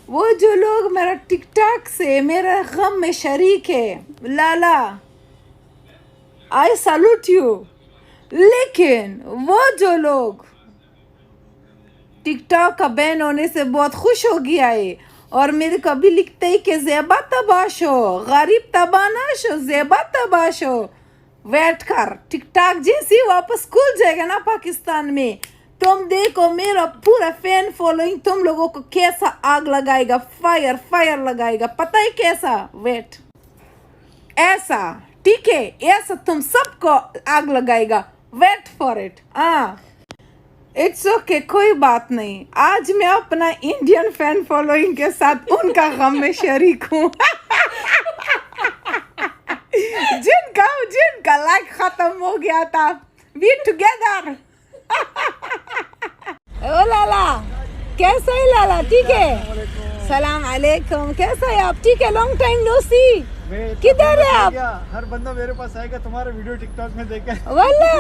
वो जो लोग मेरा टिकटॉक से मेरा गम में शरीक है, लाला, आई सैल्यूट यू। लेकिन वो जो लोग टिकटॉक का बैन होने से बहुत खुश हो गया है और मेरे को अभी लिखते ही कि ज़ेबा तबाशो, गरीब तबानाशो, ज़ेबा तबाशो, वेट कर, टिकटॉक जैसी वापस खुल जाएगा ना पाकिस्तान में, तुम देखो मेरा पूरा फैन फॉलोइंग तुम लोगों को कैसा आग लगाएगा, फायर फायर लगाएगा। पता है कैसा? वेट, ऐसा, ठीक है, ऐसा तुम सबको आग लगाएगा। Wait for it. It's okay, कोई बात नहीं। आज मैं अपना इंडियन फैन फॉलोइंग के साथ उनका गम में शरीक हूँ जिनका लाइक खत्म हो गया था। We together. ओ लाला, कैसा है लाला? ठीक है, सलाम अलैकुम, कैसा है आप? ठीक है, लॉन्ग टाइम नो सी। किधर है आप? हर बंदा मेरे पास आएगा तुम्हारा वीडियो टिकटॉक में देखे। वाला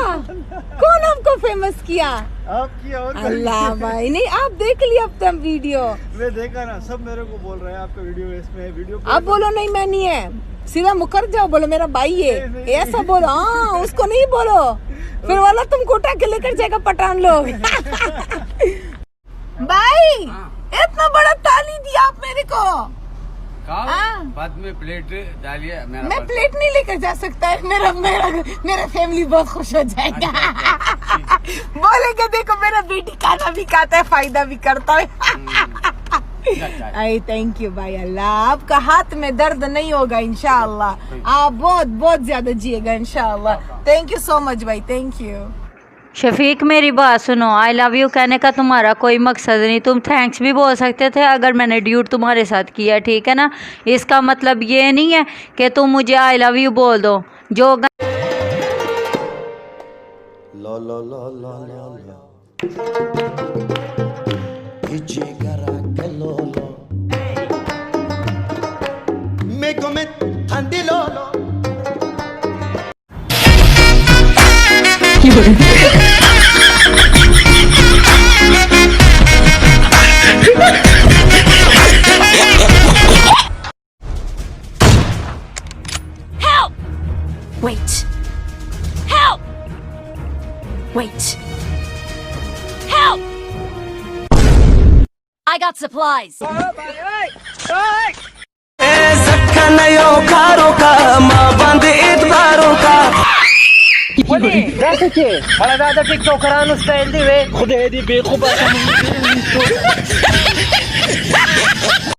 कौन आपको फेमस किया? आप किया और अल्लाह भाई, नहीं आप देख लिया अब तक वीडियो? मैं देखा ना, सब मेरे को बोल रहे हैं आपका वीडियो इसमें है, वीडियो। आप बोलो नहीं मैं नहीं है, सीधा मुकर जाओ, बोलो मेरा भाई है, ऐसा बोलो। हाँ, उसको नहीं बोलो, फिर वाला तुमको उठा के लेकर जाएगा पठान लोग। भाई इतना बड़ा ताली दिया आप मेरे को। बाद में प्लेट डालिए। मैं प्लेट नहीं लेकर जा सकता है, मेरा फैमिली बहुत खुश हो जाएगा। बोलेगा देखो मेरा बेटी खाना भी खाता है, फायदा भी करता है। आई थैंक यू भाई, अल्लाह आपका हाथ में दर्द नहीं होगा इंशाअल्लाह, आप बहुत बहुत ज्यादा जिएगा इंशाअल्लाह। थैंक यू सो मच भाई, थैंक यू। शफीक मेरी बात सुनो, आई लव यू कहने का तुम्हारा कोई मकसद नहीं, तुम थैंक्स भी बोल सकते थे अगर मैंने ड्यूट तुम्हारे साथ किया, ठीक है ना। इसका मतलब ये नहीं है कि तुम मुझे आई लव यू बोल दो। जो ला ला ला ला ला ला me come andilo Help! Wait. Help! Wait. Help! I got supplies. TikTok